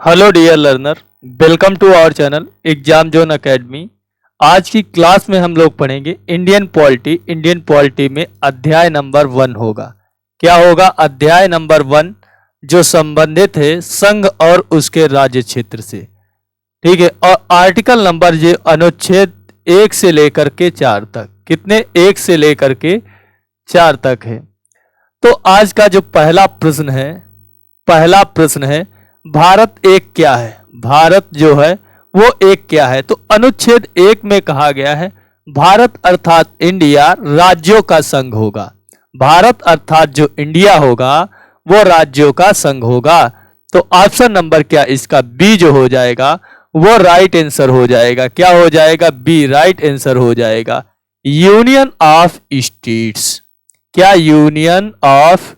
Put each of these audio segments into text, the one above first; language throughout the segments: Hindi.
Hello dear learner, welcome to our channel exam zone academy. आज की क्लास में हम लोग पढ़ेंगे इंडियन पॉलिटी में अध्याय नंबर 1 होगा। क्या होगा? अध्याय नंबर 1 जो संबंधित है संघ और उसके राज्य क्षेत्र से। ठीक है। और आर्टिकल नंबर जो अनुच्छेद 1 से लेकर के 4 तक, कितने? 1 से लेकर के 4 तक है। तो आज का जो पहला प्रश्न है भारत एक क्या है? भारत जो है वो एक क्या है? तो अनुच्छेद 1 में कहा गया है भारत अर्थात इंडिया राज्यों का संघ होगा। भारत अर्थात जो इंडिया होगा वो राज्यों का संघ होगा। तो ऑप्शन नंबर क्या इसका? बी जो हो जाएगा वो राइट आंसर हो जाएगा। क्या हो जाएगा? बी राइट आंसर हो जाएगा। Union of states. क्या? Union of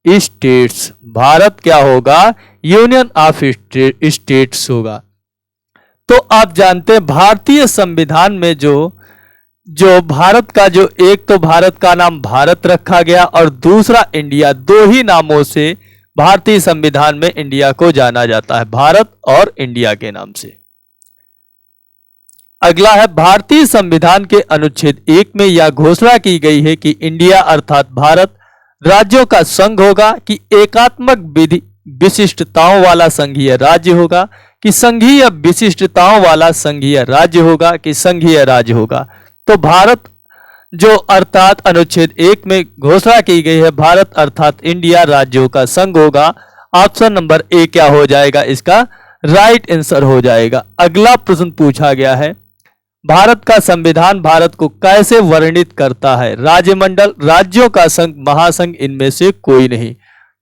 states. भारत क्या होगा? यूनियन ऑफ स्टेट्स होगा। तो आप जानते हैं भारतीय संविधान में जो भारत का जो एक तो भारत का नाम भारत रखा गया और दूसरा इंडिया, दो ही नामों से भारतीय संविधान में इंडिया को जाना जाता है, भारत और इंडिया के नाम से। अगला है भारतीय संविधान के अनुच्छेद 1 में यह घोषणा की गई है कि इंडिया अर्थात भारत राज्यों का संघ होगा, कि एकात्मक विशिष्टताओं वाला संघीय राज्य होगा, कि संघीय विशिष्टताओं वाला संघीय राज्य होगा, कि संघीय राज्य होगा। तो भारत जो अर्थात अनुच्छेद 1 में घोषणा की गई है भारत अर्थात इंडिया राज्यों का संघ होगा। ऑप्शन नंबर ए क्या हो जाएगा? इसका राइट आंसर हो जाएगा। अगला प्रश्न पूछा गया है भारत का संविधान भारत को कैसे वर्णित करता है? राज्यमंडल, राज्यों का संघ, महासंघ, इनमें से कोई नहीं।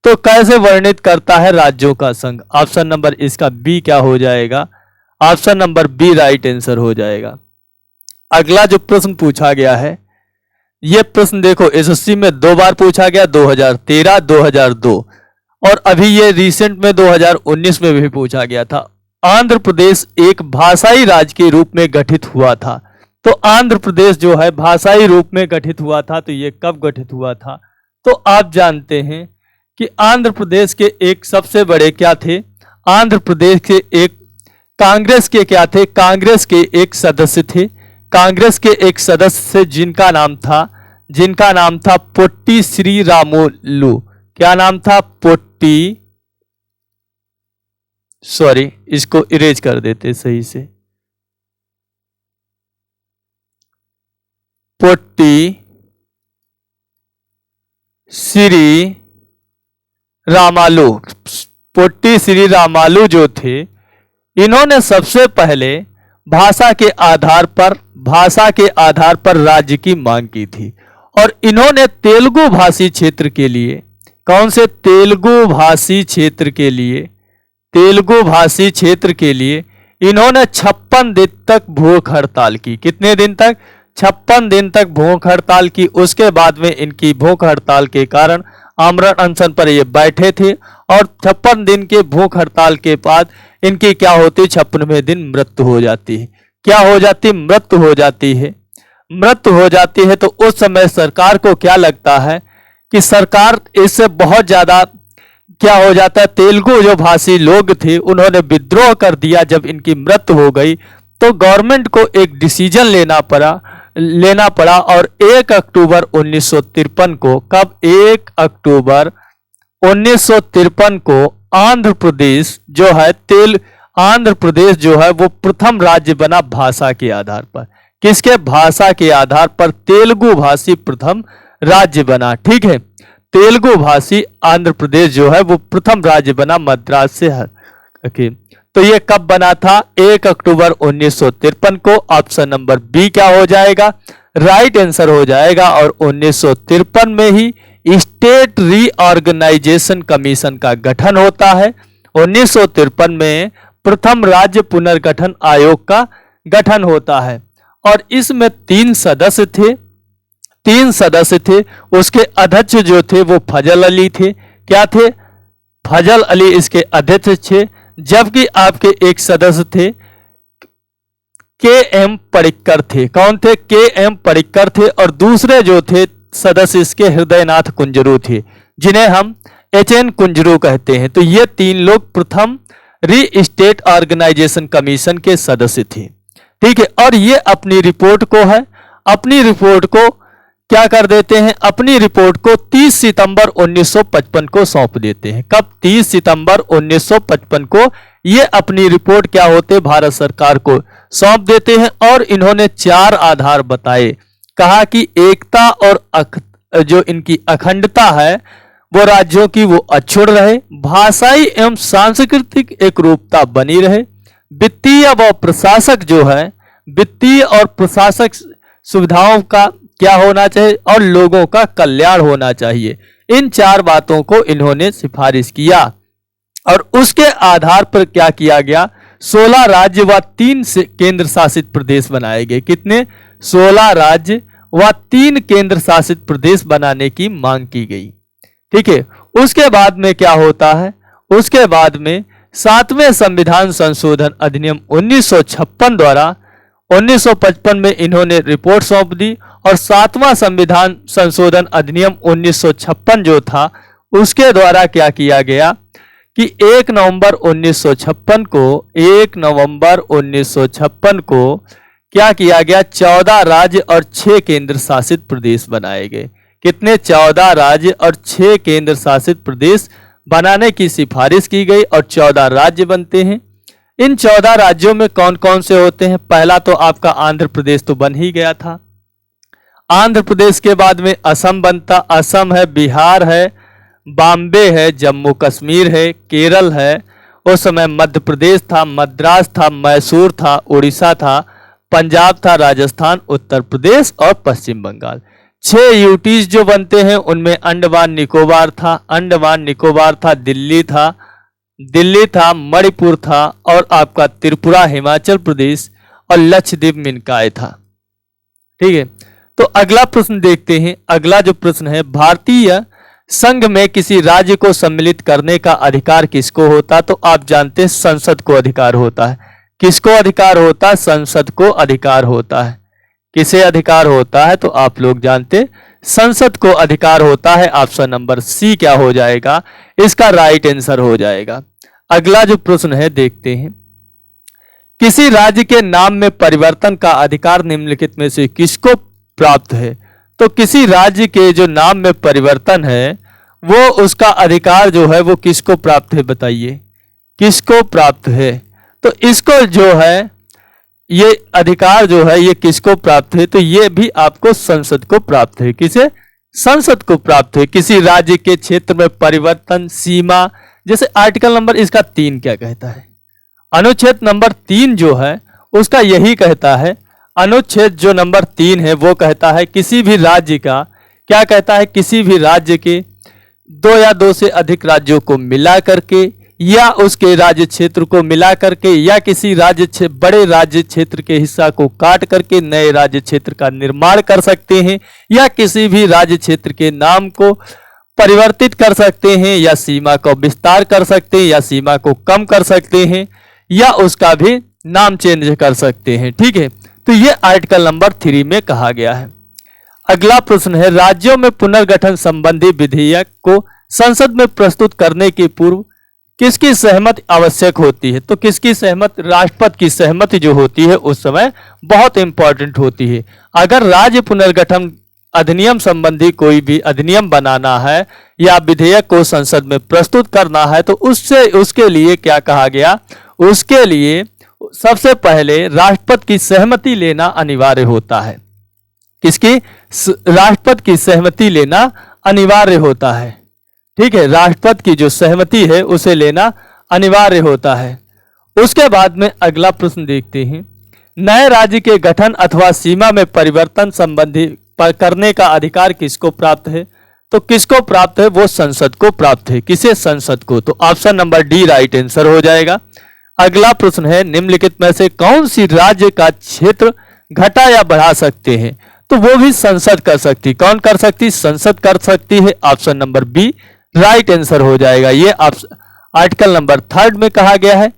तो कैसे वर्णित करता है राज्यों का संघ? ऑप्शन नंबर इसका बी क्या हो जाएगा? Option number B right answer हो जाएगा। अगला जो प्रश्न पूछा गया है, यह प्रश्न देखो एसएससी में 2 बार पूछा गया, 2013, 2002 और अभी ये रिसेंट में 2019 में भी पूछा गया था। आंध्र प्रदेश एक भाषाई राज्य के रूप में गठित हुआ था। तो आंध्र प्रदेश जो है भाषाई रूप में गठित हुआ था। तो ये कब गठित हुआ था? तो आप जानते हैं कि आंध्र प्रदेश के एक सबसे बड़े क्या थे? आंध्र प्रदेश के एक कांग्रेस के क्या थे? कांग्रेस के एक सदस्य थे। कांग्रेस के एक सदस्य जिनका नाम था पोट्टी श्रीरामुलु। क्या नाम था? इसको इरेज कर देते सही से। पोट्टी श्री रामालू। पोट्टी श्री रामालू जो थे, इन्होंने सबसे पहले भाषा के आधार पर राज्य की मांग की थी और इन्होंने तेलुगु भाषी क्षेत्र के लिए, कौन से? तेलुगु भाषी क्षेत्र के लिए इन्होंने 56 दिन तक भूख हड़ताल की। कितने दिन तक? 56 दिन तक भूख हड़ताल की। उसके बाद में इनकी भूख हड़ताल के कारण आमरण अनशन पर ये बैठे थे और 56 दिन के भूख हड़ताल के बाद इनकी क्या होती? 56वें दिन मृत्यु हो जाती है। क्या हो जाती? मृत्यु हो जाती है। तो उस समय सरकार को क्या लगता है कि सरकार इससे बहुत ज्यादा क्या हो जाता है, तेलुगु जो भाषी लोग थे उन्होंने विद्रोह कर दिया। जब इनकी मृत्यु हो गई तो गवर्नमेंट को एक डिसीजन लेना पड़ा और 1 अक्टूबर 1953 को, कब? 1 अक्टूबर 1953 को आंध्र प्रदेश जो है वो प्रथम राज्य बना भाषा के आधार पर। किसके? भाषा के आधार पर तेलुगु भाषी प्रथम राज्य बना। ठीक है, तेलुगु भाषी आंध्र प्रदेश जो है वो प्रथम राज्य बना मद्रास से हटके। तो ये कब बना था? 1 अक्टूबर 1953 को। ऑप्शन नंबर बी क्या हो जाएगा? राइट आंसर हो जाएगा। और 1953 में ही स्टेट रीऑर्गेनाइजेशन कमीशन का गठन होता है। 1953 में प्रथम राज्य पुनर्गठन आयोग का गठन होता है और इसमें 3 सदस्य थे। उसके अध्यक्ष जो थे वो फजल अली थे। क्या थे? फजल अली इसके अध्यक्ष थे। जबकि आपके एक सदस्य थे के.एम. पडिक्कर थे। कौन थे? के.एम. पडिक्कर थे। और दूसरे जो थे सदस्य इसके हृदयनाथ कुंजरू थे, जिन्हें हम एच.एन. कुंजरू कहते हैं। तो ये 3 लोग प्रथम री स्टेट ऑर्गेनाइजेशन कमीशन के सदस्य थे। ठीक है, और ये अपनी रिपोर्ट को क्या कर देते हैं, अपनी रिपोर्ट को 30 सितंबर 1955 को सौंप देते हैं। कब? 30 सितंबर 1955 को ये अपनी रिपोर्ट क्या होते, भारत सरकार को सौंप देते हैं। और इन्होंने 4 आधार बताए। कहा कि एकता और जो इनकी अखंडता है वो राज्यों की वो अक्षुण्ण रहे, भाषाई एवं सांस्कृतिक एकरूपता बनी रहे, वित्तीय व प्रशासक जो है, वित्तीय और प्रशासक सुविधाओं का क्या होना चाहिए और लोगों का कल्याण होना चाहिए। इन 4 बातों को इन्होंने सिफारिश किया और उसके आधार पर क्या किया गया, 16 राज्य व 3 केंद्र शासित प्रदेश बनाए गए। कितने? 16 राज्य व 3 केंद्र शासित प्रदेश बनाने की मांग की गई। ठीक है, उसके बाद में क्या होता है, उसके बाद में 7वें संविधान संशोधन अधिनियम 1956 द्वारा 1955 में इन्होंने रिपोर्ट सौंप दी और 7वां संविधान संशोधन अधिनियम 1956 जो था उसके द्वारा क्या किया गया कि 1 नवंबर 1956 को क्या किया गया, 14 राज्य और 6 केंद्र शासित प्रदेश बनाए गए। कितने? 14 राज्य और 6 केंद्र शासित प्रदेश बनाने की सिफारिश की गई और 14 राज्य बनते हैं। इन 14 राज्यों में कौन कौन से होते हैं? पहला तो आपका आंध्र प्रदेश तो बन ही गया था। आंध्र प्रदेश के बाद में असम बनता, असम है, बिहार है, बॉम्बे है, जम्मू कश्मीर है, केरल है, उस समय मध्य प्रदेश था, मद्रास था, मैसूर था, उड़ीसा था, पंजाब था, राजस्थान, उत्तर प्रदेश और पश्चिम बंगाल। 6 यूटीज जो बनते हैं उनमें अंडमान निकोबार था, दिल्ली था, मणिपुर था और आपका त्रिपुरा, हिमाचल प्रदेश और लक्षद्वीप मिनकाय था। ठीक है, तो अगला प्रश्न देखते हैं। अगला जो प्रश्न है, भारतीय संघ में किसी राज्य को सम्मिलित करने का अधिकार किसको होता? तो आप जानते हैं संसद को अधिकार होता है। किसको अधिकार होता है? संसद को अधिकार होता है। किसे अधिकार होता है? तो आप लोग जानते संसद को अधिकार होता है। ऑप्शन नंबर सी क्या हो जाएगा, इसका राइट आंसर हो जाएगा। अगला जो प्रश्न है देखते हैं, किसी राज्य के नाम में परिवर्तन का अधिकार निम्नलिखित में से किसको प्राप्त है? तो किसी राज्य के जो नाम में परिवर्तन है वो उसका अधिकार जो है वो किसको प्राप्त है, बताइए किसको प्राप्त है? तो इसको जो है ये अधिकार जो है ये किसको प्राप्त है? तो ये भी आपको संसद को प्राप्त है। किसे? संसद को प्राप्त है। किसी राज्य के क्षेत्र में परिवर्तन, सीमा, जैसे आर्टिकल नंबर इसका 3 क्या कहता है, अनुच्छेद नंबर 3 जो है उसका यही कहता है। अनुच्छेद जो नंबर 3 है वो कहता है किसी भी राज्य का, क्या कहता है, किसी भी राज्य के 2 या 2 से अधिक राज्यों को मिला करके या उसके राज्य क्षेत्र को मिला करके या किसी बड़े राज्य क्षेत्र के हिस्सा को काट करके नए राज्य क्षेत्र का निर्माण कर सकते हैं या किसी भी राज्य क्षेत्र के नाम को परिवर्तित कर सकते हैं या सीमा को विस्तार कर सकते हैं या सीमा को कम कर सकते हैं या उसका भी नाम चेंज कर सकते हैं। ठीक है, तो ये आर्टिकल नंबर 3 में कहा गया है। अगला प्रश्न है, राज्यों में पुनर्गठन संबंधी विधेयक को संसद में प्रस्तुत करने के पूर्व किसकी सहमति आवश्यक होती है? तो किसकी सहमति? राष्ट्रपति की सहमति जो होती है उस समय बहुत इंपॉर्टेंट होती है। अगर राज्य पुनर्गठन अधिनियम संबंधी कोई भी अधिनियम बनाना है या विधेयक को संसद में प्रस्तुत करना है तो उसके लिए क्या कहा गया, उसके लिए सबसे पहले राष्ट्रपति की सहमति लेना अनिवार्य होता है। किसकी? राष्ट्रपति की सहमति लेना अनिवार्य होता है। ठीक है, राष्ट्रपति की जो सहमति है उसे लेना अनिवार्य होता है। उसके बाद में अगला प्रश्न देखते हैं, नए राज्य के गठन अथवा सीमा में परिवर्तन संबंधी करने का अधिकार किसको प्राप्त है? तो किसको प्राप्त है? वो संसद को प्राप्त है। किसे? संसद को। तो option number D right answer हो जाएगा। अगला प्रश्न है, निम्नलिखित में से कौन सी राज्य का क्षेत्र घटा या बढ़ा सकते हैं? तो वो भी संसद कर सकती। कौन कर सकती? संसद कर सकती है। Option number B right answer हो जाएगा। ये आर्टिकल नंबर 3 में कहा गया है।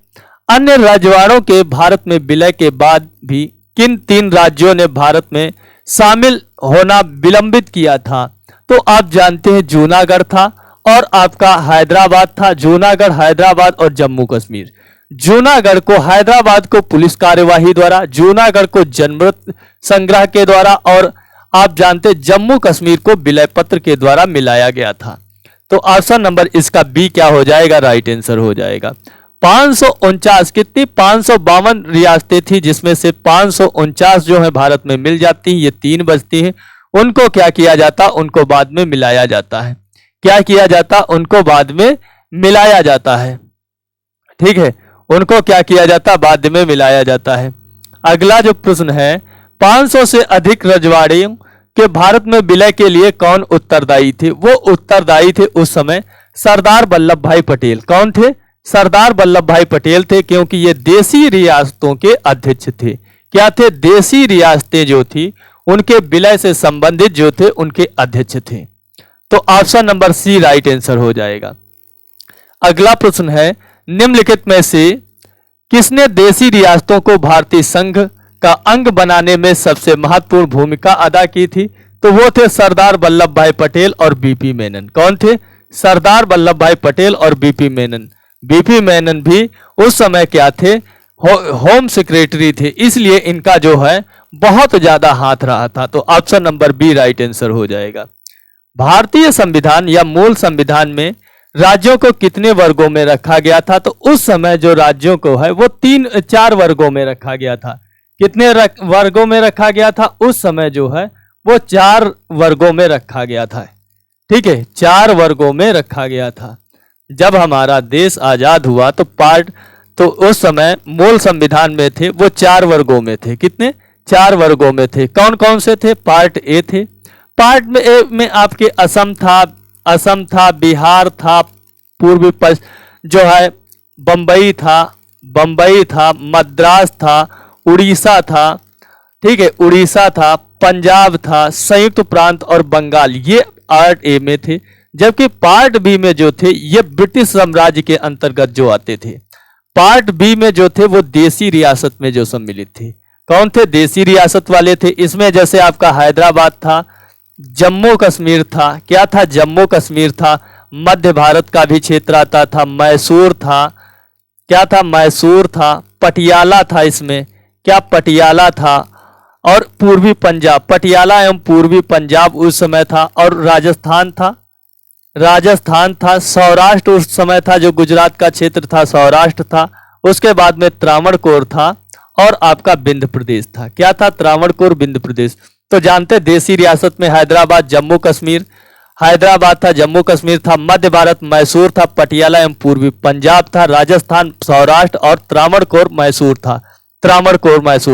अन्य राजवाड़ों के भारत में विलय के बाद भी किन 3 राज्यों ने भारत में शामिल होना विलंबित किया था? तो आप जानते हैं जूनागढ़ था और आपका हैदराबाद था। जूनागढ़, हैदराबाद और जम्मू कश्मीर। जूनागढ़ को हैदराबाद को पुलिस कार्यवाही द्वारा, जूनागढ़ को जनमत संग्रह के द्वारा और आप जानते जम्मू कश्मीर को विलय पत्र के द्वारा मिलाया गया था। तो ऑप्शन नंबर इसका बी क्या हो जाएगा, राइट आंसर हो जाएगा। 549 कितनी 552 रियासतें थी, जिसमें से 549 जो है भारत में मिल जाती हैं, ये 3 बचती हैं। उनको क्या किया जाता, उनको बाद में मिलाया जाता है। क्या किया जाता, उनको बाद में मिलाया जाता है। ठीक है, उनको क्या किया जाता, बाद में मिलाया जाता है। अगला जो प्रश्न है, 500 से अधिक रजवाड़ियों के भारत में विलय के लिए कौन उत्तरदायी थे? वो उत्तरदायी थे उस समय सरदार वल्लभ भाई पटेल। कौन थे? सरदार वल्लभ भाई पटेल थे, क्योंकि ये देसी रियासतों के अध्यक्ष थे। क्या थे? देसी रियासतें जो थी उनके विलय से संबंधित जो थे उनके अध्यक्ष थे। तो option number C right answer हो जाएगा। अगला प्रश्न है, निम्नलिखित में से किसने देसी रियासतों को भारतीय संघ का अंग बनाने में सबसे महत्वपूर्ण भूमिका अदा की थी? तो वो थे सरदार वल्लभ भाई पटेल और बीपी मेनन। कौन थे? सरदार वल्लभ भाई पटेल और बीपी मेनन। बीपी मेनन भी उस समय क्या थे, होम सेक्रेटरी थे, इसलिए इनका जो है बहुत ज्यादा हाथ रहा था। तो option number B right answer हो जाएगा। भारतीय संविधान या मूल संविधान में राज्यों को कितने वर्गों में रखा गया था? तो उस समय जो राज्यों को है वो 4 वर्गों में रखा गया था। कितने वर्गों में रखा गया था? उस समय जो है वो 4 वर्गों में रखा गया था। ठीक है, 4 वर्गों में रखा गया था। जब हमारा देश आजाद हुआ तो उस समय मूल संविधान में थे वो 4 वर्गों में थे। कितने? 4 वर्गों में थे। कौन कौन से थे? पार्ट ए थे। पार्ट में ए में आपके असम था, बिहार था, पूर्वी जो है बम्बई था, मद्रास था, उड़ीसा था। ठीक है, उड़ीसा था, पंजाब था, संयुक्त प्रांत और बंगाल, ये पार्ट ए में थे। जबकि पार्ट बी में जो थे ये ब्रिटिश साम्राज्य के अंतर्गत जो आते थे। पार्ट बी में जो थे वो देसी रियासत में जो सम्मिलित थे। कौन थे? देसी रियासत वाले थे। इसमें जैसे आपका हैदराबाद था, जम्मू कश्मीर था। क्या था? जम्मू कश्मीर था। मध्य भारत का भी क्षेत्र आता था, मैसूर था। क्या था? मैसूर था। पटियाला था इसमें। क्या? पटियाला था। और पूर्वी पंजाब, पटियाला एवं पूर्वी पंजाब उस समय था। और राजस्थान था। सौराष्ट्र उस समय था, जो गुजरात का क्षेत्र था, सौराष्ट्र था। उसके बाद में त्रावणकोर था और आपका विंध्य प्रदेश था। क्या था? त्रावणकोर, विंध्य प्रदेश। तो जानते देसी रियासत में हैदराबाद, जम्मू कश्मीर, हैदराबाद था, जम्मू कश्मीर था, मध्य भारत मैसूर था, पटियाला एवं पूर्वी पंजाब था, राजस्थान, सौराष्ट्र और त्रावणकोर मैसूर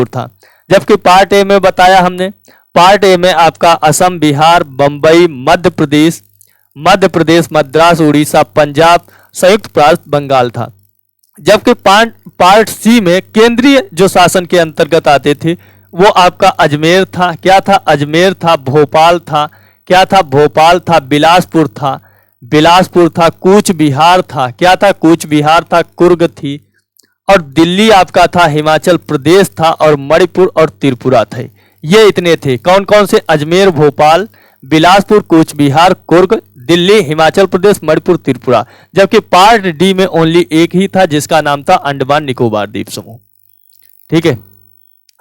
था। जबकि पार्ट ए में बताया हमने, पार्ट ए में आपका असम, बिहार, बंबई, मध्य प्रदेश, मद्रास, उड़ीसा, पंजाब, संयुक्त प्रांत, बंगाल था। जबकि पार्ट सी में केंद्रीय जो शासन के अंतर्गत आते थे वो आपका अजमेर था। क्या था? अजमेर था। भोपाल था। क्या था? भोपाल था। बिलासपुर था। कूच बिहार था। क्या था? कूच बिहार था। कुर्ग थी। और दिल्ली आपका था, हिमाचल प्रदेश था, और मणिपुर और त्रिपुरा थे। ये इतने थे। कौन कौन से? अजमेर, भोपाल, बिलासपुर, कूच बिहार, कुर्ग, दिल्ली, हिमाचल प्रदेश, मणिपुर, त्रिपुरा। जबकि पार्ट डी में ओनली एक ही था, जिसका नाम था अंडमान निकोबार द्वीप समूह। ठीक है,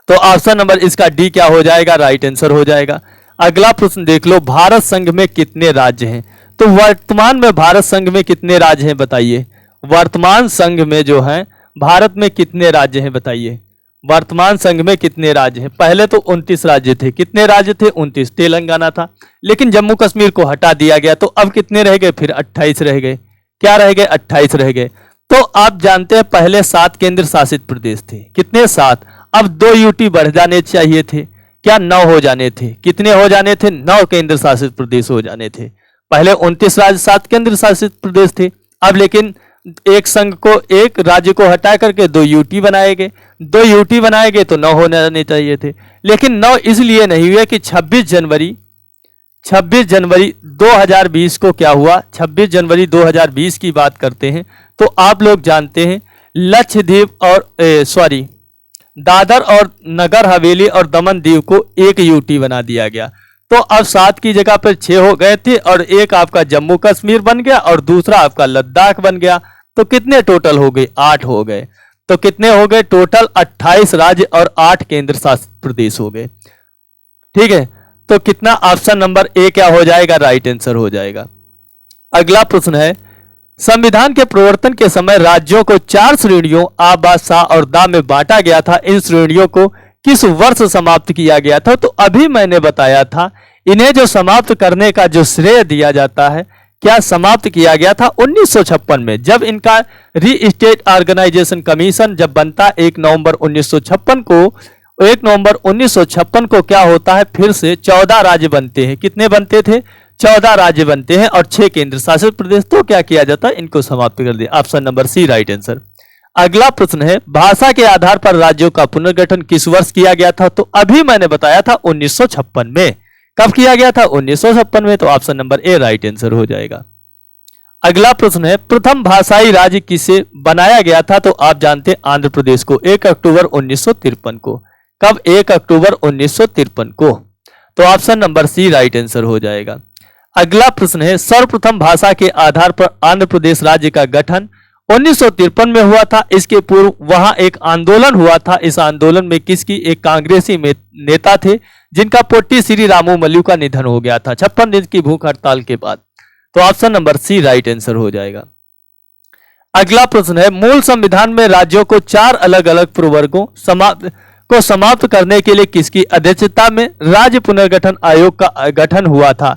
तो ऑप्शन नंबर इसका डी क्या हो जाएगा? राइट आंसर हो जाएगा। अगला प्रश्न देख लो, भारत संघ में कितने राज्य हैं? तो वर्तमान में भारत संघ में कितने राज्य हैं बताइए। वर्तमान संघ में जो है भारत में कितने राज्य हैं बताइए। वर्तमान संघ में कितने राज्य हैं? पहले तो 29 राज्य थे। कितने राज्य थे? 29। तेलंगाना था, लेकिन जम्मू कश्मीर को हटा दिया गया, तो अब कितने रह गए? फिर 28 रह गए। क्या रह गए? 28 रह गए। तो आप जानते हैं पहले 7 केंद्र शासित प्रदेश थे। कितने? 7। अब 2 यूटी बढ़ जाने चाहिए थे। क्या? 9 हो जाने थे। कितने हो जाने थे? 9 केंद्र शासित प्रदेश हो जाने थे। पहले 29 राज्य 7 केंद्र शासित प्रदेश थे। अब लेकिन एक संघ को, एक राज्य को हटा करके 2 यूटी बनाए गए। 2 यूटी बनाए गए तो 9 होने चाहिए थे, लेकिन 9 इसलिए नहीं हुए कि 26 जनवरी 2020 को क्या हुआ? 26 जनवरी 2020 की बात करते हैं तो आप लोग जानते हैं लक्षद्वीप और दादर और नगर हवेली और दमन दीव को 1 यूटी बना दिया गया। तो अब 7 की जगह पर 6 हो गए थे, और एक आपका जम्मू कश्मीर बन गया और दूसरा आपका लद्दाख बन गया। तो कितने टोटल हो गए? 8 हो गए। तो कितने हो गए टोटल 28 राज्य और 8 केंद्र शासित प्रदेश हो गए। ठीक है, तो कितना ऑप्शन नंबर ए क्या हो जाएगा, राइट आंसर हो जाएगा। अगला प्रश्न है, संविधान के प्रवर्तन के समय राज्यों को 4 श्रेणियों आ, बा, सा और दा में बांटा गया था। इन श्रेणियों को किस वर्ष समाप्त किया गया था? तो अभी मैंने बताया था इन्हें जो समाप्त करने का जो श्रेय दिया जाता है, क्या समाप्त किया गया था 1956 में, जब इनका री स्टेट ऑर्गेनाइजेशन कमीशन जब बनता 1 नवंबर 1956 को। 1 नवंबर 1956 को क्या होता है, फिर से 14 राज्य बनते हैं। कितने बनते थे? 14 राज्य बनते हैं और 6 केंद्र शासित प्रदेश। तो क्या किया जाता है, इनको समाप्त कर दिया। Option number C right answer. अगला प्रश्न है, भाषा के आधार पर राज्यों का पुनर्गठन किस वर्ष किया गया था? तो अभी मैंने बताया था 1956 में। कब किया गया था? 1956 में। तो option number A right answer हो जाएगा। अगला प्रश्न है, प्रथम भाषाई राज्य किसे बनाया गया था? तो आप जानते हैं आंध्र प्रदेश को 1 अक्टूबर 1953 को। कब? 1 अक्टूबर 1953 को। तो option number C right answer हो जाएगा। अगला प्रश्न है, सर्वप्रथम भाषा के आधार पर आंध्र प्रदेश राज्य का गठन 1953 में हुआ था। इसके पूर्व वहां एक आंदोलन हुआ था। इस आंदोलन में किसकी? एक कांग्रेसी नेता थे जिनका पोट्टी श्री रामू मल्लू का निधन हो गया था 56 दिन की भूख हड़ताल के बाद। तो option number C right answer हो जाएगा। अगला प्रश्न है, मूल संविधान में राज्यों को 4 अलग अलग प्रवर्गों को समाप्त करने के लिए किसकी अध्यक्षता में राज्य पुनर्गठन आयोग का गठन हुआ था?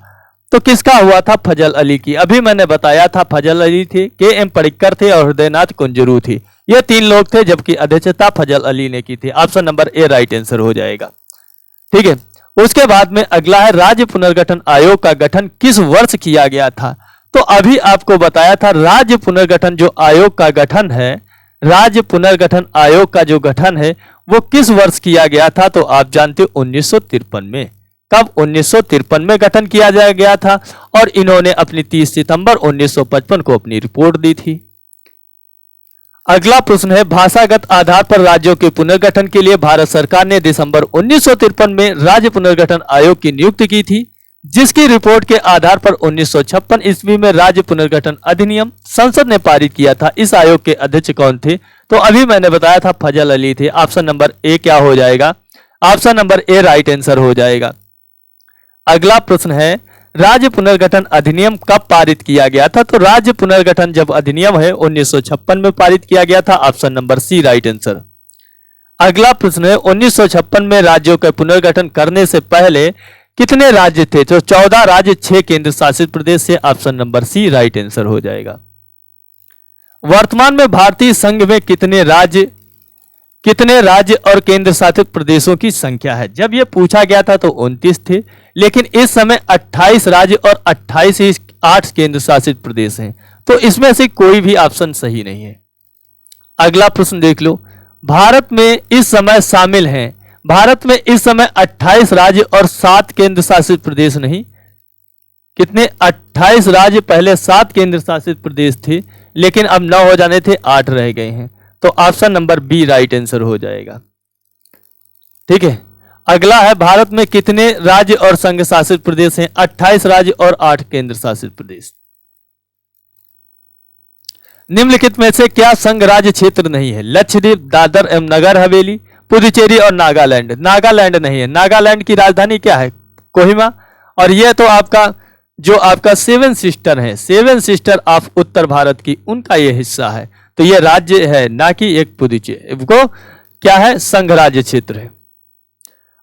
तो किसका हुआ था? फजल अली की। अभी मैंने बताया था फजल अली थे, के.एम. पडिक्कर थे और हृदयनाथ कुंजरू थी। ये 3 लोग थे, जबकि अध्यक्षता फजल अली ने की थी। Option number A right answer हो जाएगा। ठीक है, उसके बाद में अगला है, राज्य पुनर्गठन आयोग का गठन किस वर्ष किया गया था? तो अभी आपको बताया था राज्य पुनर्गठन जो आयोग का गठन है, राज्य पुनर्गठन आयोग का जो गठन है वो किस वर्ष किया गया था? तो आप जानते हो 1953 में। कब? 1953 में गठन किया गया था और इन्होंने अपनी 30 सितंबर 1955 को अपनी रिपोर्ट दी थी। अगला प्रश्न है, भाषागत आधार पर राज्यों के पुनर्गठन के लिए भारत सरकार ने दिसंबर 1953 में राज्य पुनर्गठन आयोग की नियुक्ति की थी, जिसकी रिपोर्ट के आधार पर 1956 ईस्वी में राज्य पुनर्गठन अधिनियम संसद ने पारित किया था। इस आयोग के अध्यक्ष कौन थे? तो अभी मैंने बताया था फजल अली थे। ऑप्शन नंबर ए क्या हो जाएगा? Option number A right answer हो जाएगा। अगला प्रश्न है, राज्य पुनर्गठन अधिनियम कब पारित किया गया था? तो राज्य पुनर्गठन जब अधिनियम है 1956 में पारित किया गया था। Option number C right answer. अगला प्रश्न है, 1956 में राज्यों का पुनर्गठन करने से पहले कितने राज्य थे? तो 14 राज्य, 6 केंद्र शासित प्रदेश से। Option number C right answer हो जाएगा। वर्तमान में भारतीय संघ में कितने राज्य और केंद्र शासित प्रदेशों की संख्या है? जब यह पूछा गया था तो 29 थे, लेकिन इस समय 28 राज्य और 8 केंद्र शासित प्रदेश हैं। तो इसमें से कोई भी ऑप्शन सही नहीं है। अगला प्रश्न देख लो, भारत में इस समय शामिल हैं, भारत में इस समय 28 राज्य और 7 केंद्र शासित प्रदेश नहीं, कितने? 28 राज्य, पहले 7 केंद्र शासित प्रदेश थे, लेकिन अब 9 हो जाने थे, 8 रह गए हैं। तो option number B right answer हो जाएगा। ठीक है, अगला है, भारत में कितने राज्य और संघ शासित प्रदेश हैं? 28 राज्य और 8 केंद्र शासित प्रदेश। निम्नलिखित में से क्या संघ राज्य क्षेत्र नहीं है? लक्षद्वीप, दादर एवं नगर हवेली, पुदुचेरी और नागालैंड। नागालैंड नहीं है। नागालैंड की राजधानी क्या है? कोहिमा। और यह तो आपका 7 सिस्टर है, 7 सिस्टर ऑफ उत्तर भारत की, उनका यह हिस्सा है। तो यह राज्य है, ना कि एक पुदुचेरी को क्या है, संघ राज्य क्षेत्र है।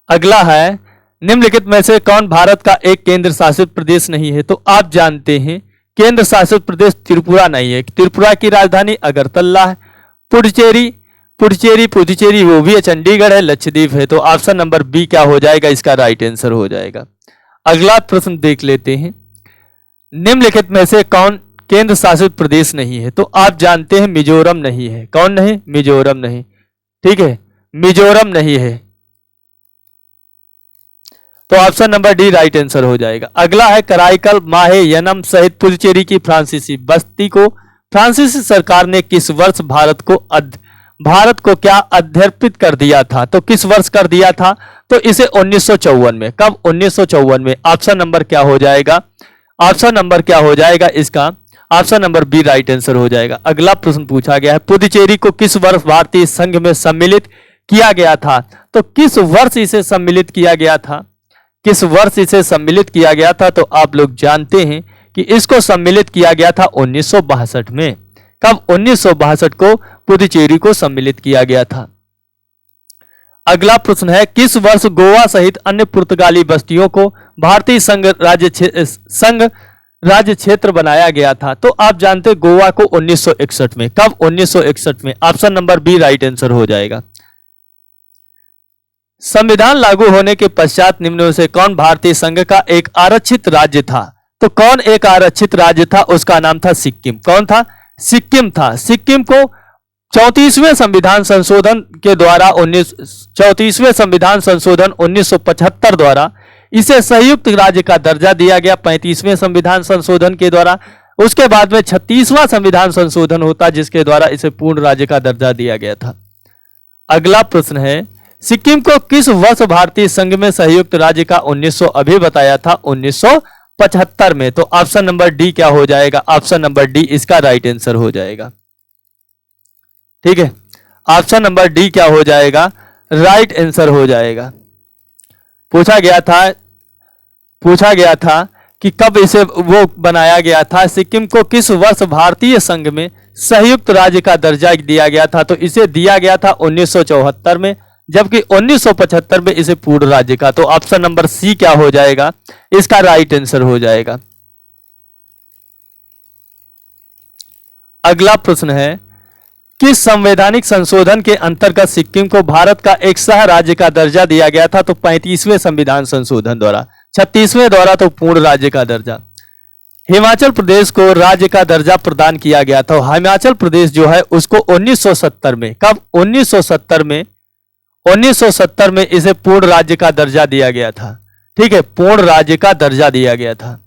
अगला है, निम्नलिखित में से कौन भारत का एक केंद्र शासित प्रदेश नहीं है? तो आप जानते हैं केंद्र शासित प्रदेश त्रिपुरा नहीं है। त्रिपुरा की राजधानी अगरतला है। पुडुचेरी वो भी चंडीगढ़ है। लक्षद्वीप है। तो ऑप्शन नंबर बी क्या हो जाएगा? इसका राइट आंसर हो जाएगा। अगला प्रश्न देख लेते हैं, निम्नलिखित में से कौन केंद्र शासित प्रदेश नहीं है? तो आप जानते हैं मिजोरम नहीं है। कौन नहीं? मिजोरम नहीं। ठीक है, मिजोरम नहीं है। तो option number D right answer हो जाएगा। अगला है, कराईकल, माहे, यनम सहित पुदुचेरी की फ्रांसीसी बस्ती को फ्रांसीसी सरकार ने किस वर्ष भारत को क्या अध्यर्पित कर दिया था? तो किस वर्ष कर दिया था? तो इसे 1954 में। कब? 1954 में। ऑप्शन नंबर क्या हो जाएगा? ऑप्शन नंबर क्या हो जाएगा इसका? Option number B right answer हो जाएगा। अगला प्रश्न पूछा गया है, पुदुचेरी को किस वर्ष भारतीय संघ में सम्मिलित किया गया था? तो किस वर्ष इसे सम्मिलित किया गया था? किस वर्ष इसे सम्मिलित किया गया था? तो आप लोग जानते हैं कि इसको सम्मिलित किया गया था 1962 में। कब? 1962 को पुदुचेरी को सम्मिलित किया गया था। अगला प्रश्न है, किस वर्ष गोवा सहित अन्य पुर्तगाली बस्तियों को भारतीय संघ राज्य क्षेत्र बनाया गया था? तो आप जानते हैं गोवा को 1961 में। कब? 1961 में। Option number B right answer हो जाएगा। संविधान लागू होने के पश्चात निम्न में से कौन भारतीय संघ का एक आरक्षित राज्य था? तो कौन एक आरक्षित राज्य था? उसका नाम था सिक्किम। कौन था? सिक्किम था। सिक्किम को 34वें संविधान संशोधन के द्वारा 34वें संविधान संशोधन 1975 द्वारा इसे संयुक्त राज्य का दर्जा दिया गया 35वें संविधान संशोधन के द्वारा। उसके बाद में 36वां संविधान संशोधन होता जिसके द्वारा इसे पूर्ण राज्य का दर्जा दिया गया था। अगला प्रश्न है, सिक्किम को किस वर्ष भारतीय संघ में संयुक्त राज्य का 1900 अभी बताया था 1975 में? तो ऑप्शन नंबर डी क्या हो जाएगा? ऑप्शन नंबर डी इसका राइट आंसर हो जाएगा। ठीक है, ऑप्शन नंबर डी क्या हो जाएगा? राइट आंसर हो जाएगा। पूछा गया था कि कब इसे वो बनाया गया था, सिक्किम को किस वर्ष भारतीय संघ में संयुक्त राज्य का दर्जा दिया गया था? तो इसे दिया गया था 1974 में, जबकि 1975 में इसे पूर्ण राज्य का। तो ऑप्शन नंबर सी क्या हो जाएगा? इसका राइट आंसर हो जाएगा। अगला प्रश्न है, किस संवैधानिक संशोधन के अंतर्गत सिक्किम को भारत का एक सह राज्य का दर्जा दिया गया था? तो 35वें संविधान संशोधन द्वारा। 36वें द्वारा तो पूर्ण राज्य का दर्जा। हिमाचल प्रदेश को राज्य का दर्जा प्रदान किया गया था। हिमाचल प्रदेश जो है उसको 1970 में। कब? 1970 में इसे पूर्ण राज्य का दर्जा दिया गया था। ठीक है, पूर्ण राज्य का दर्जा दिया गया था।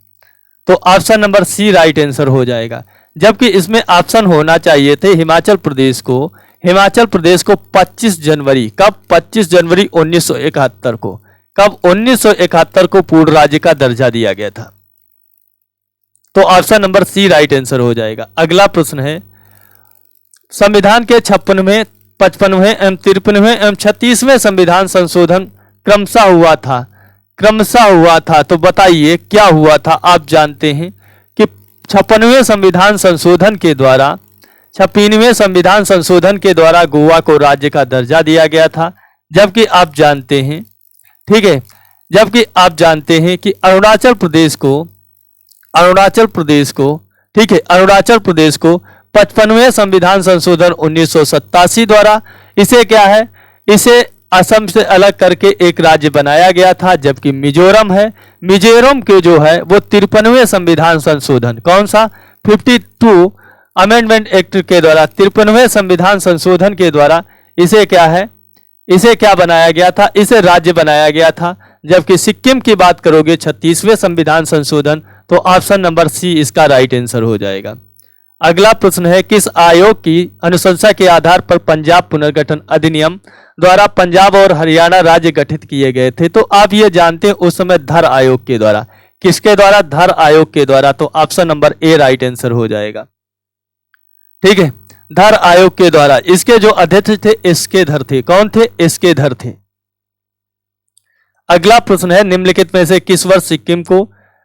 तो option number C right answer हो जाएगा। जबकि इसमें ऑप्शन होना चाहिए थे हिमाचल प्रदेश को 25 जनवरी। कब? 25 जनवरी 1971 को। कब? 1971 को पूर्ण राज्य का दर्जा दिया गया था। तो option number C right answer हो जाएगा। अगला प्रश्न है, संविधान के 56वें, 55वें एवं 53वें एवं 36वें संविधान संशोधन क्रमशः हुआ था। तो बताइए क्या हुआ था? आप जानते हैं कि 56वें संविधान संशोधन के द्वारा 56वें संविधान संशोधन के द्वारा गोवा को राज्य का दर्जा दिया गया था। जबकि आप जानते हैं, ठीक है, जबकि आप जानते हैं कि अरुणाचल प्रदेश को 55वें संविधान संशोधन 1987 द्वारा इसे क्या है, इसे असम से अलग करके एक राज्य बनाया गया था। जबकि मिजोरम के जो है वो 53वें संविधान संशोधन, कौन सा? 52 अमेंडमेंट एक्ट के द्वारा, 53वें संविधान संशोधन के द्वारा इसे क्या है, इसे क्या बनाया गया था? इसे राज्य बनाया गया था। जबकि सिक्किम की बात करोगे 36वें संविधान संशोधन, तो ऑप्शन नंबर सी इसका राइट आंसर हो जाएगा। अगला प्रश्न है, किस आयोग की अनुशंसा के आधार पर पंजाब पुनर्गठन अधिनियम द्वारा पंजाब और हरियाणा राज्य गठित किए गए थे? तो आप ये जानते हैं उस समय धर आयोग के द्वारा। किसके द्वारा? धर आयोग के द्वारा। तो option number A right answer हो जाएगा। ठीक है, धर आयोग के द्वारा। इसके जो अध्यक्ष थे एसके धर थे। कौन थे? एसके धर थे। अगला प्रश्न है, निम्नलिखित में से किस वर्ष सिक्किम को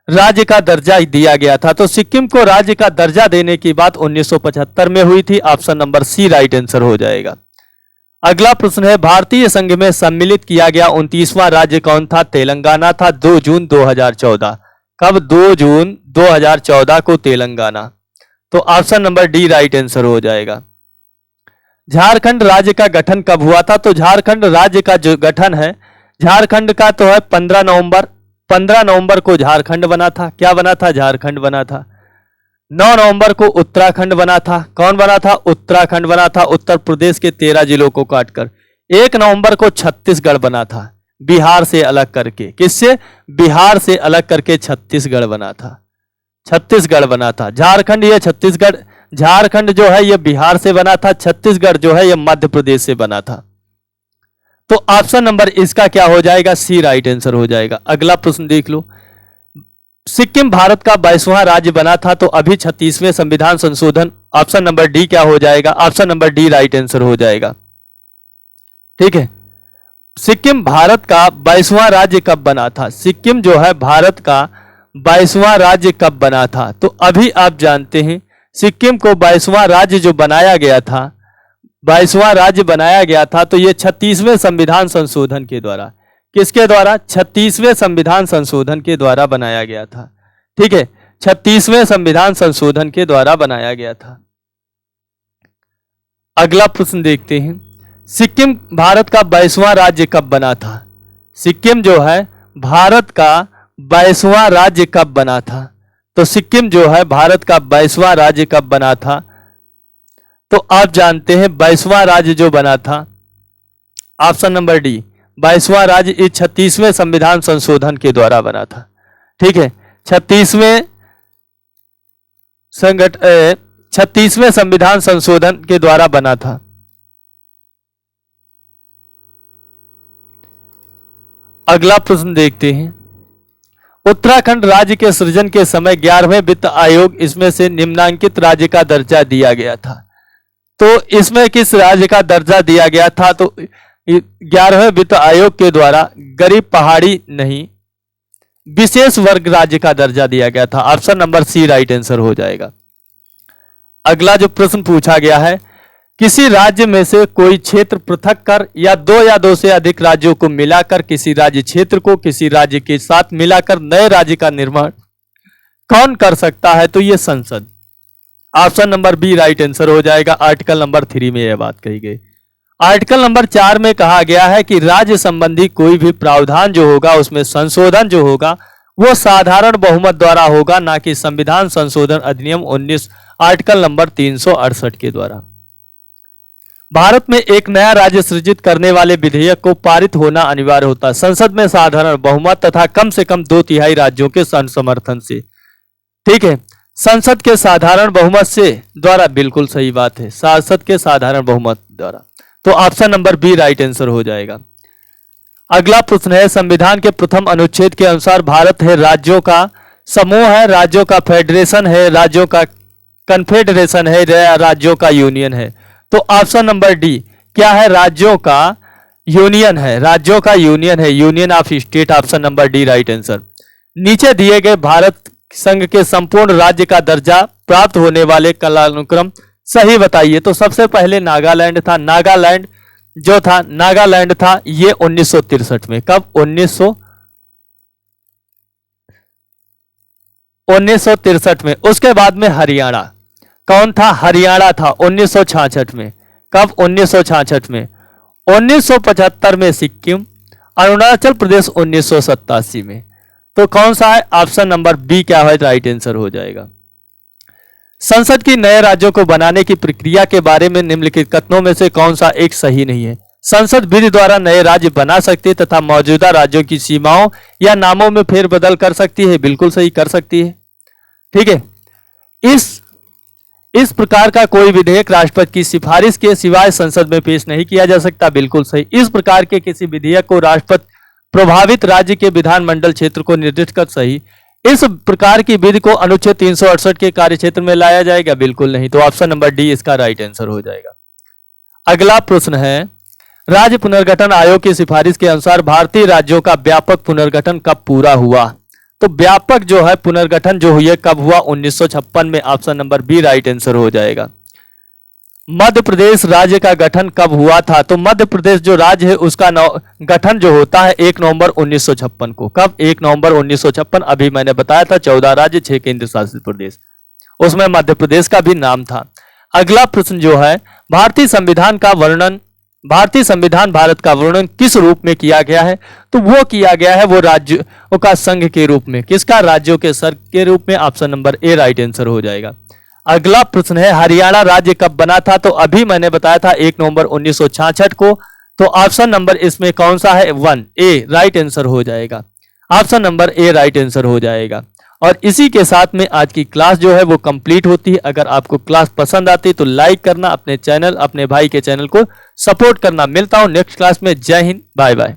राज्य का दर्जा दिया गया था? तो सिक्किम को राज्य का दर्जा देने की बात 1975 में हुई थी। Option number C right answer हो जाएगा। अगला प्रश्न है, भारतीय संघ में सम्मिलित किया गया 29वां राज्य कौन था? तेलंगाना था। 2 जून 2014। कब? 2 जून 2014 को तेलंगाना। तो option number D right answer हो जाएगा। झारखंड राज्य का गठन कब हुआ था? तो झारखंड राज्य का जो गठन है झारखंड का तो है 15 नवंबर को झारखंड बना था। क्या बना था? झारखंड बना था। 9 नवंबर को उत्तराखंड बना था। कौन बना था? उत्तराखंड बना था, उत्तर प्रदेश के 13 जिलों को काटकर। 1 नवंबर को छत्तीसगढ़ बना था, बिहार से अलग करके। किससे? बिहार से अलग करके छत्तीसगढ़ बना था। छत्तीसगढ़ बना था। झारखंड, ये छत्तीसगढ़, झारखंड जो है ये बिहार से बना था, छत्तीसगढ़ जो है ये मध्य प्रदेश से बना था। तो ऑप्शन नंबर इसका क्या हो जाएगा? सी राइट आंसर हो जाएगा। अगला प्रश्न देख लो, सिक्किम भारत का 22वां राज्य बना था, तो अभी 36वें संविधान संशोधन, ऑप्शन नंबर डी क्या हो जाएगा? Option number D right answer हो जाएगा। ठीक है, सिक्किम भारत का 22वां राज्य कब बना था? सिक्किम जो है भारत का 22वां राज्य कब बना था? तो अभी आप जानते हैं सिक्किम को 22वां राज्य जो बनाया गया था, 22वां राज्य बनाया गया था, तो ये 36वें संविधान संशोधन के द्वारा, किसके द्वारा? 36वें संविधान संशोधन के द्वारा बनाया गया था। ठीक है, 36वें संविधान संशोधन के द्वारा बनाया गया था। अगला प्रश्न देखते हैं, सिक्किम भारत का 22वां राज्य कब बना था? सिक्किम जो है भारत का 22वां राज्य कब बना था? तो सिक्किम जो है भारत का 22वां राज्य कब बना था? तो आप जानते हैं 22वां राज्य जो बना था, ऑप्शन नंबर डी, 22वां राज्य इस 36वें संविधान संशोधन के द्वारा बना था। ठीक है, 36वें संविधान संशोधन के द्वारा बना था। अगला प्रश्न देखते हैं, उत्तराखंड राज्य के सृजन के समय 11वें वित्त आयोग इसमें से निम्नांकित राज्य का दर्जा दिया गया था। तो इसमें किस राज्य का दर्जा दिया गया था? तो 11वें वित्त आयोग के द्वारा गरीब पहाड़ी नहीं, विशेष वर्ग राज्य का दर्जा दिया गया था। Option number C right answer हो जाएगा। अगला जो प्रश्न पूछा गया है, किसी राज्य में से कोई क्षेत्र पृथक कर या दो से अधिक राज्यों को मिलाकर किसी राज्य क्षेत्र को किसी राज्य के साथ मिलाकर नए राज्य का निर्माण कौन कर सकता है? तो ये संसद। Option number B right answer हो जाएगा। आर्टिकल नंबर 3 में यह बात कही गई। आर्टिकल नंबर 4 में कहा गया है कि राज्य संबंधी कोई भी प्रावधान जो होगा उसमें संशोधन जो होगा वो साधारण बहुमत द्वारा होगा, ना कि संविधान संशोधन अधिनियम 19 आर्टिकल नंबर 368 के द्वारा। भारत में एक नया राज्य सृजित करने वाले विधेयक को पारित होना अनिवार्य होता है संसद में साधारण बहुमत तथा कम से कम 2/3 राज्यों के समर्थन से। ठीक है, संसद के साधारण बहुमत से द्वारा, बिल्कुल सही बात है, संसद के साधारण बहुमत द्वारा। तो option number B right answer हो जाएगा। अगला प्रश्न है, संविधान के प्रथम अनुच्छेद के अनुसार भारत है राज्यों का समूह है, राज्यों का फेडरेशन है, राज्यों का कन्फेडरेशन है, राज्यों का यूनियन है? तो ऑप्शन नंबर डी क्या है? राज्यों का यूनियन है, राज्यों का यूनियन है, union of state. Option number D right answer. नीचे दिए गए भारत संघ के संपूर्ण राज्य का दर्जा प्राप्त होने वाले कालानुक्रम सही बताइए। तो सबसे पहले नागालैंड था, नागालैंड जो था, नागालैंड था ये 1963 में। कब? 1963 में। उसके बाद में हरियाणा, कौन था? हरियाणा था 1966 में। कब? 1966 में। 1975 में सिक्किम, अरुणाचल प्रदेश 1987 में। तो कौन सा है? ऑप्शन नंबर बी क्या है? राइट आंसर हो जाएगा। संसद की नए राज्यों को बनाने की प्रक्रिया के बारे में निम्नलिखित कथनों में से कौन सा एक सही नहीं है? संसद विधि द्वारा नए राज्य बना सकती तथा मौजूदा राज्यों की सीमाओं या नामों में फेरबदल कर सकती है। बिल्कुल सही, कर सकती है। ठीक है, इस प्रकार का कोई विधेयक राष्ट्रपति की सिफारिश के सिवाय संसद में पेश नहीं किया जा सकता। बिल्कुल सही। इस प्रकार के किसी विधेयक को राष्ट्रपति प्रभावित राज्य के विधानमंडल क्षेत्र को निर्दिष्ट कर सही इस प्रकार की विधि को अनुच्छेद 368 के कार्य क्षेत्र में लाया जाएगा? बिल्कुल नहीं। तो ऑप्शन नंबर डी इसका राइट आंसर हो जाएगा। अगला प्रश्न है, राज्य पुनर्गठन आयोग की सिफारिश के अनुसार भारतीय राज्यों का व्यापक पुनर्गठन कब पूरा हुआ? तो व्यापक जो है पुनर्गठन जो हुई है कब हुआ? 1956 में। Option number B right answer हो जाएगा। मध्य प्रदेश राज्य का गठन कब हुआ था? तो मध्य प्रदेश जो राज्य है उसका गठन जो होता है 1 नवंबर 1956 को। कब? 1 नवंबर 1956। अभी मैंने बताया था 14 राज्य 6 केंद्र शासित प्रदेश, उसमें मध्य प्रदेश का भी नाम था। अगला प्रश्न जो है, भारतीय संविधान भारत का वर्णन किस रूप में किया गया है? तो वो किया गया है वो राज्यों का संघ के रूप में। किसका? राज्यों के संघ के रूप में। Option number A right answer हो जाएगा। अगला प्रश्न है, हरियाणा राज्य कब बना था? तो अभी मैंने बताया था 1 नवंबर 1966 को। तो ऑप्शन नंबर इसमें कौन सा है? 1 ए राइट आंसर हो जाएगा। Option number A right answer हो जाएगा। और इसी के साथ में आज की क्लास जो है वो कंप्लीट होती है। अगर आपको क्लास पसंद आती है तो लाइक करना, अपने चैनल अपने भाई के चैनल को सपोर्ट करना। मिलता हूं नेक्स्ट क्लास में। जय हिंद, बाय बाय।